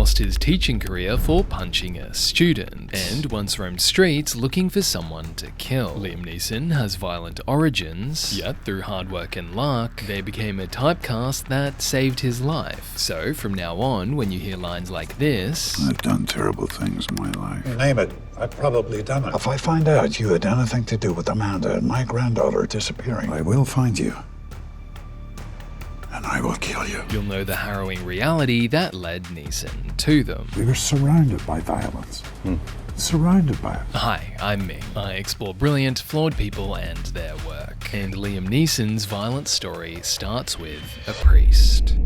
lost his teaching career for punching a student, and once roamed streets looking for someone to kill. Liam Neeson has violent origins, yet through hard work and luck, they became a typecast that saved his life. So from now on, when you hear lines like this, I've done terrible things in my life. You name it, I've probably done it. If I find out you had anything to do with Amanda and my granddaughter disappearing, I will find you. And I will kill you. you'll know the harrowing reality that led Neeson to them. We were surrounded by violence. Surrounded by it. Hi, I'm Ming. I explore brilliant, flawed people and their work. And Liam Neeson's violent story starts with a priest.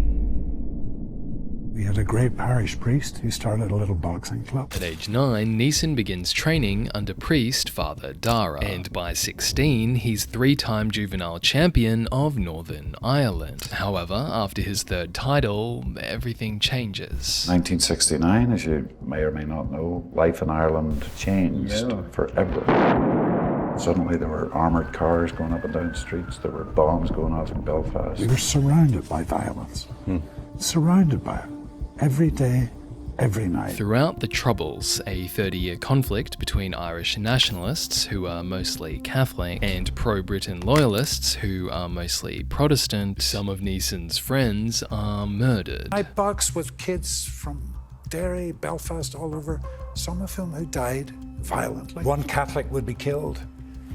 We had a great parish priest who started a little boxing club. At age 9, Neeson begins training under priest Father Dara, and by 16, he's 3-time juvenile champion of Northern Ireland. However, after his third title, everything changes. 1969, as you may or may not know, life in Ireland changed forever. Suddenly there were armoured cars going up and down streets, there were bombs going off in Belfast. We were surrounded by violence. Surrounded by it. Every day, every night. Throughout the Troubles, a 30-year conflict between Irish nationalists, who are mostly Catholic, and pro-Britain loyalists, who are mostly Protestant, some of Neeson's friends are murdered. I boxed with kids from Derry, Belfast, all over, some of whom who died violently. One Catholic would be killed.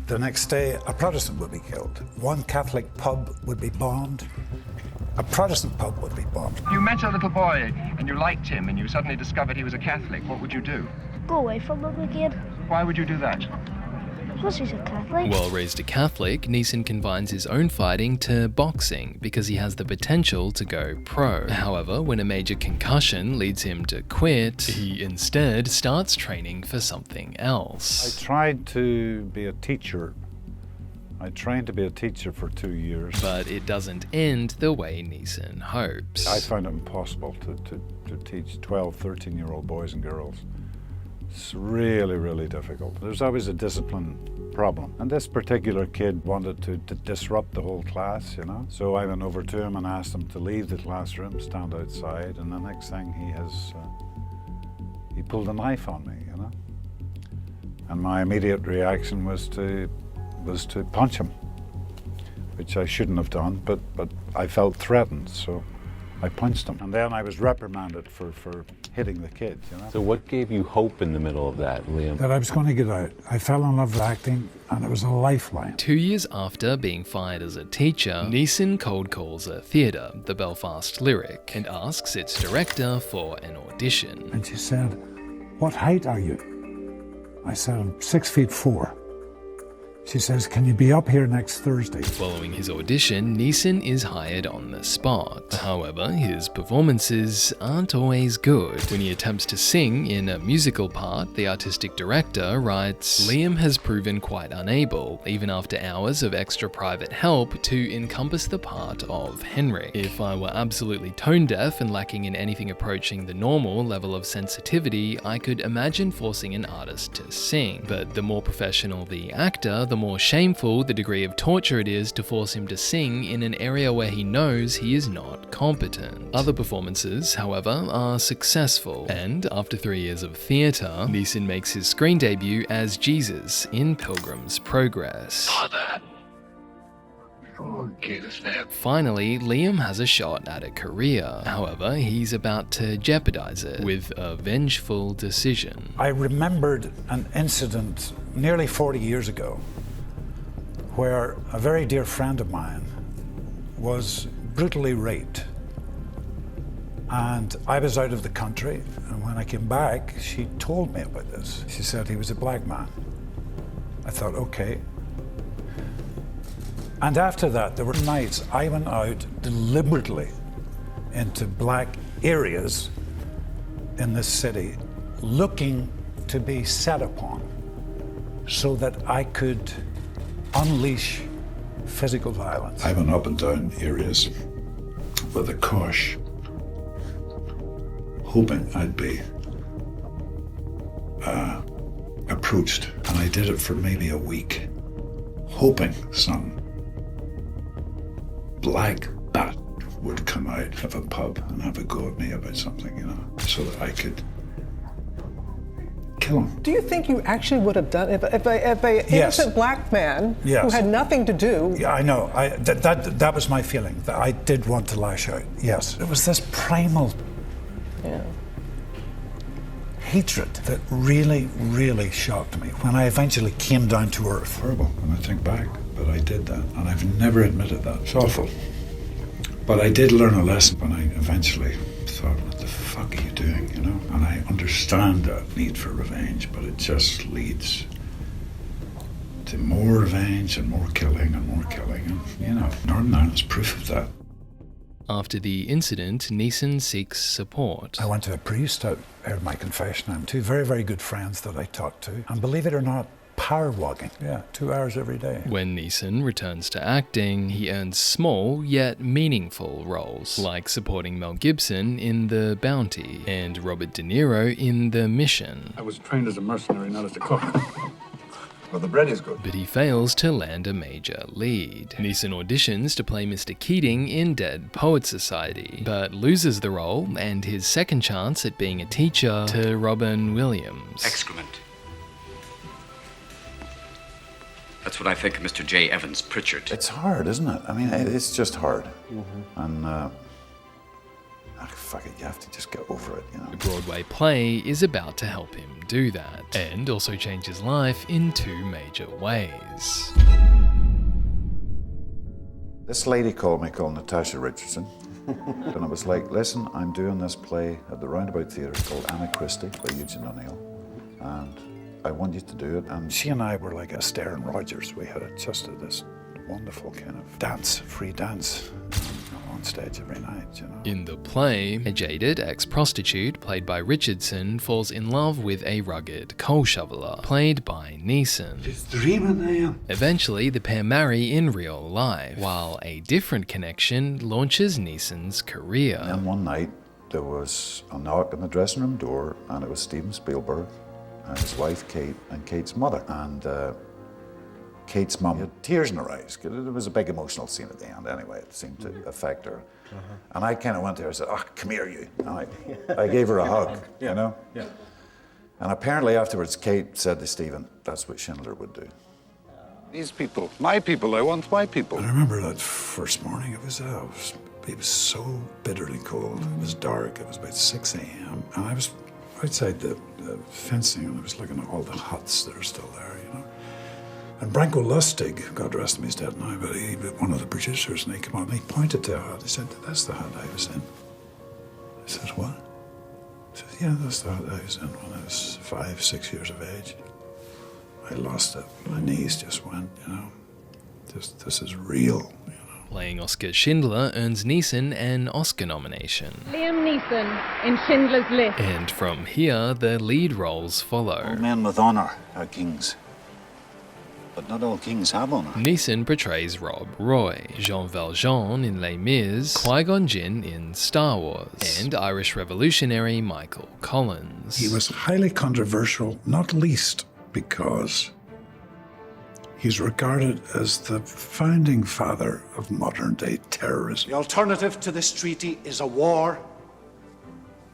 The next day, a Protestant would be killed. One Catholic pub would be bombed. A Protestant pub would be bombed. You met a little boy and you liked him and you suddenly discovered he was a Catholic. What would you do? Go away from him again. Why would you do that? Because he's a Catholic. While raised a Catholic, Neeson confines his own fighting to boxing because he has the potential to go pro. However, when a major concussion leads him to quit, he instead starts training for something else. I tried to be a teacher. I trained to be a teacher for 2 years. But it doesn't end the way Neeson hopes. I found it impossible to teach 12, 13-year-old boys and girls. It's really, really difficult. There's always a discipline problem. And this particular kid wanted to disrupt the whole class, you know? So I went over to him and asked him to leave the classroom, stand outside, and the next thing he pulled a knife on me, you know? And my immediate reaction was to punch him, which I shouldn't have done, but I felt threatened, so I punched him. And then I was reprimanded for hitting the kid, you know? So what gave you hope in the middle of that, Liam? That I was going to get out. I fell in love with acting, and it was a lifeline. 2 years after being fired as a teacher, Neeson cold calls a theatre, the Belfast Lyric, and asks its director for an audition. And she said, "What height are you?" I said, "I'm 6'4". She says, "Can you be up here next Thursday?" Following his audition, Neeson is hired on the spot. However, his performances aren't always good. When he attempts to sing in a musical part, the artistic director writes, "Liam has proven quite unable, even after hours of extra private help, to encompass the part of Henrik. If I were absolutely tone deaf and lacking in anything approaching the normal level of sensitivity, I could imagine forcing an artist to sing. But the more professional the actor, the more shameful the degree of torture it is to force him to sing in an area where he knows he is not competent." Other performances, however, are successful, and after 3 years of theatre, Neeson makes his screen debut as Jesus in Pilgrim's Progress. Father, forgive them. Finally, Liam has a shot at a career. However, he's about to jeopardize it with a vengeful decision. I remembered an incident nearly 40 years ago where a very dear friend of mine was brutally raped. And I was out of the country, and when I came back, she told me about this. She said he was a black man. I thought, okay. And after that, there were nights I went out deliberately into black areas in this city, looking to be set upon so that I could unleash physical violence. I went up and down areas with a cosh, hoping I'd be approached. And I did it for maybe a week, hoping some black bat would come out of a pub and have a go at me about something, you know, so that I could kill him. Do you think you actually would have done if a innocent black man who had nothing to do? Yeah, I know. That was my feeling, that I did want to lash out. Yes, it was this primal hatred that really, really shocked me when I eventually came down to earth. Horrible when I think back, but I did that, and I've never admitted that. It's awful. But I did learn a lesson when I eventually thought, what the fuck are you doing, you know? And I understand that need for revenge, but it just leads to more revenge and more killing and more killing. And, you know, Northern Ireland's proof of that. After the incident, Neeson seeks support. I went to a priest, I heard my confession. I have two very, very good friends that I talked to. And believe it or not, power walking. Yeah, 2 hours every day. When Neeson returns to acting, he earns small yet meaningful roles, like supporting Mel Gibson in The Bounty and Robert De Niro in The Mission. I was trained as a mercenary, not as a cook. Well, the bread is good. But he fails to land a major lead. Neeson auditions to play Mr. Keating in Dead Poets Society, but loses the role and his second chance at being a teacher to Robin Williams. Excrement. That's what I think of Mr. J. Evans Pritchard. It's hard, isn't it? I mean, it's just hard. And, fuck it, you have to just get over it, you know. The Broadway play is about to help him do that, and also change his life in two major ways. This lady called Natasha Richardson, and it was like, listen, I'm doing this play at the Roundabout Theatre called Anachrysty by Eugene O'Neill, and I want you to do it. And she and I were like Astaire and Rogers. We had just this wonderful kind of dance, free dance, on stage every night, you know. In the play, a jaded ex-prostitute, played by Richardson, falls in love with a rugged coal shoveler, played by Neeson. She's dreaming, I am. Eventually, the pair marry in real life, while a different connection launches Neeson's career. And then one night, there was a knock on the dressing room door, and it was Steven Spielberg and his wife, Kate, and Kate's mother. And Kate's mum had tears in her eyes. There was a big emotional scene at the end anyway. It seemed to affect her. And I kind of went there and said, oh, come here, you. And I gave her a hug, you know? Yeah. And apparently afterwards, Kate said to Stephen, that's what Schindler would do. These people, my people, I want my people. I remember that first morning, it was so bitterly cold. It was dark, it was about 6 a.m. And I was outside the fencing, and I was looking at all the huts that are still there, you know. And Branko Lustig, God rest him, he's dead now, but he was one of the producers, and he came on and he pointed to a hut. He said, that's the hut I was in. I said, what? He said, yeah, that's the hut I was in when I was 5, 6 years of age. I lost it. My knees just went, you know. This is real, you know. Playing Oscar Schindler earns Neeson an Oscar nomination. Liam Neeson in Schindler's List. And from here, the lead roles follow. All men with honor are kings. But not all kings have honor. Neeson portrays Rob Roy, Jean Valjean in Les Mis, Qui-Gon Jinn in Star Wars, and Irish revolutionary Michael Collins. He was highly controversial, not least because he's regarded as the founding father of modern-day terrorism. The alternative to this treaty is a war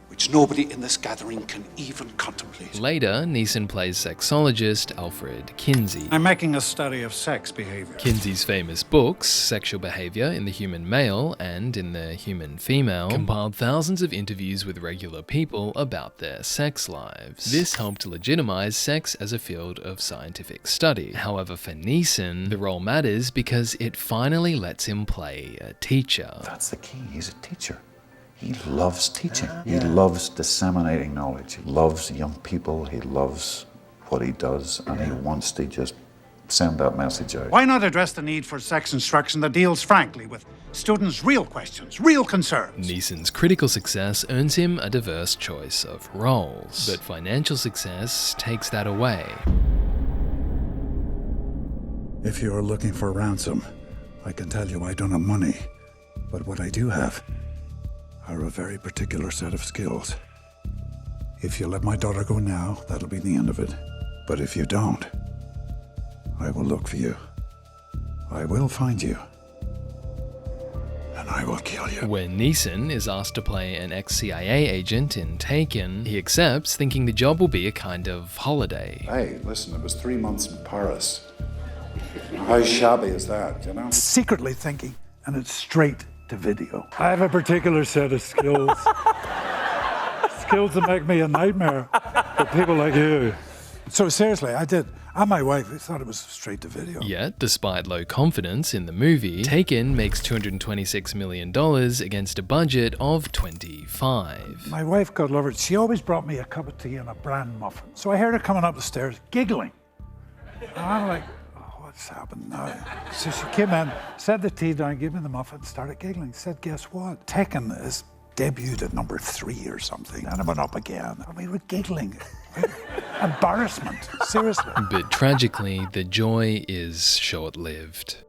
which nobody in this gathering can even contemplate. Later, Neeson plays sexologist Alfred Kinsey. I'm making a study of sex behavior. Kinsey's famous books, Sexual Behavior in the Human Male and in the Human Female, compiled thousands of interviews with regular people about their sex lives. This helped legitimize sex as a field of scientific study. However, for Neeson, the role matters because it finally lets him play a teacher. That's the key, he's a teacher. He loves teaching. He loves disseminating knowledge. He loves young people. He loves what he does, and he wants to just send that message out. Why not address the need for sex instruction that deals frankly with students' real questions, real concerns? Neeson's critical success earns him a diverse choice of roles, but financial success takes that away. If you're looking for ransom, I can tell you I don't have money, but what I do have are a very particular set of skills. If you let my daughter go now, that'll be the end of it. But if you don't, I will look for you. I will find you. And I will kill you. When Neeson is asked to play an ex-CIA agent in Taken, he accepts, thinking the job will be a kind of holiday. Hey, listen, it was 3 months in Paris. How shabby is that, you know? Secretly thinking, and it's straight to video. I have a particular set of skills. Skills that make me a nightmare for people like you. So seriously, I did. And my wife thought it was straight to video. Yet, despite low confidence in the movie, Taken makes $226 million against a budget of $25. My wife, God love her, she always brought me a cup of tea and a bran muffin. So I heard her coming up the stairs, giggling. And I'm like, what's happened now? So she came in, set the tea down, gave me the muffin, started giggling. Said, guess what? Taken is debuted at number 3 or something. And I went up again. And we were giggling. Embarrassment, seriously. But tragically, the joy is short-lived.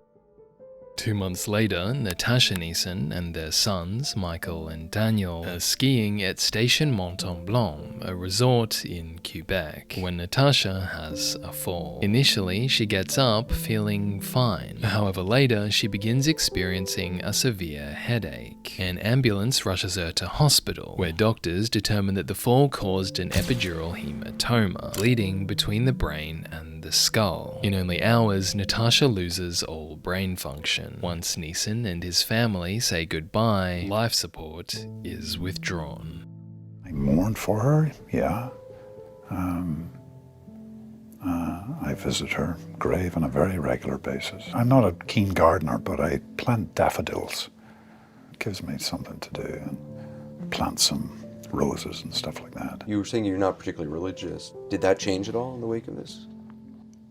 2 months later, Natasha Neeson and their sons, Michael and Daniel, are skiing at Station Mont-Blanc, a resort in Quebec, when Natasha has a fall. Initially, she gets up feeling fine. However, later, she begins experiencing a severe headache. An ambulance rushes her to hospital, where doctors determine that the fall caused an epidural hematoma, bleeding between the brain and the skull. In only hours, Natasha loses all brain function. Once Neeson and his family say goodbye, life support is withdrawn. I mourned for her, yeah. I visit her grave on a very regular basis. I'm not a keen gardener, but I plant daffodils. It gives me something to do, and plant some roses and stuff like that. You were saying you're not particularly religious. Did that change at all in the wake of this?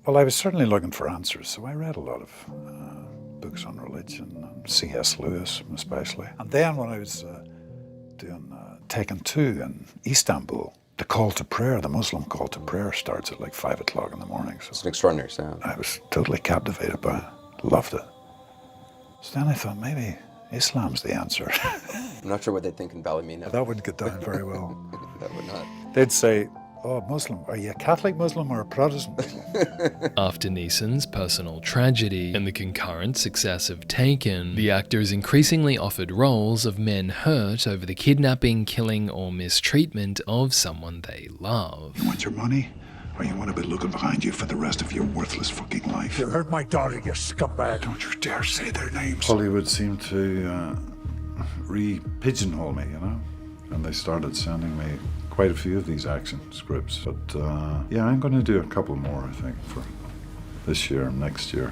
Well, I was certainly looking for answers, so I read a lot of books on religion, and C.S. Lewis especially. And then when I was doing Taken 2 in Istanbul, the call to prayer, the Muslim call to prayer, starts at like 5 o'clock in the morning. So it's an extraordinary sound. I was totally captivated by it, loved it. So then I thought maybe Islam's the answer. I'm not sure what they'd think in Ballymena. That wouldn't get down very well. That would not. They'd say, oh, Muslim, are you a Catholic Muslim or a Protestant Muslim? After Neeson's personal tragedy and the concurrent success of Taken, the actor is increasingly offered roles of men hurt over the kidnapping, killing, or mistreatment of someone they love. You want your money, or you want to be looking behind you for the rest of your worthless fucking life? You hurt my daughter, you scumbag. Don't you dare say their names. Hollywood seemed to re-pigeonhole me, you know? And they started sending me quite a few of these action scripts. But yeah, I'm going to do a couple more, I think, for this year and next year.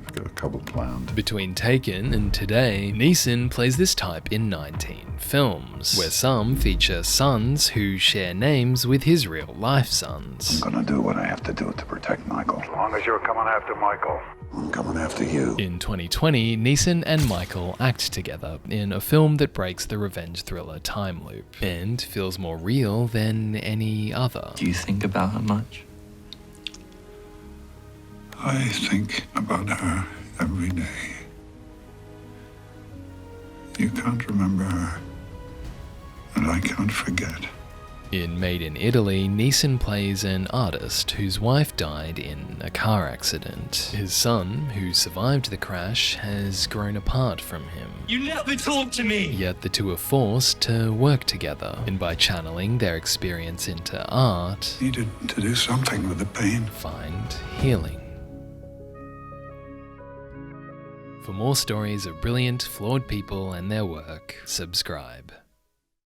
I've got a couple planned. Between Taken and today, Neeson plays this type in 19 films, where some feature sons who share names with his real-life sons. I'm going to do what I have to do to protect Michael. As long as you're coming after Michael. I'm coming after you. In 2020, Neeson and Michael act together in a film that breaks the revenge thriller time loop and feels more real than any other. Do you think about her much? I think about her every day. You can't remember her, and I can't forget. In Made in Italy, Neeson plays an artist whose wife died in a car accident. His son, who survived the crash, has grown apart from him. You never talk to me! Yet the two are forced to work together, and by channeling their experience into art, Needed to do something with the pain. Find healing. For more stories of brilliant, flawed people and their work, subscribe.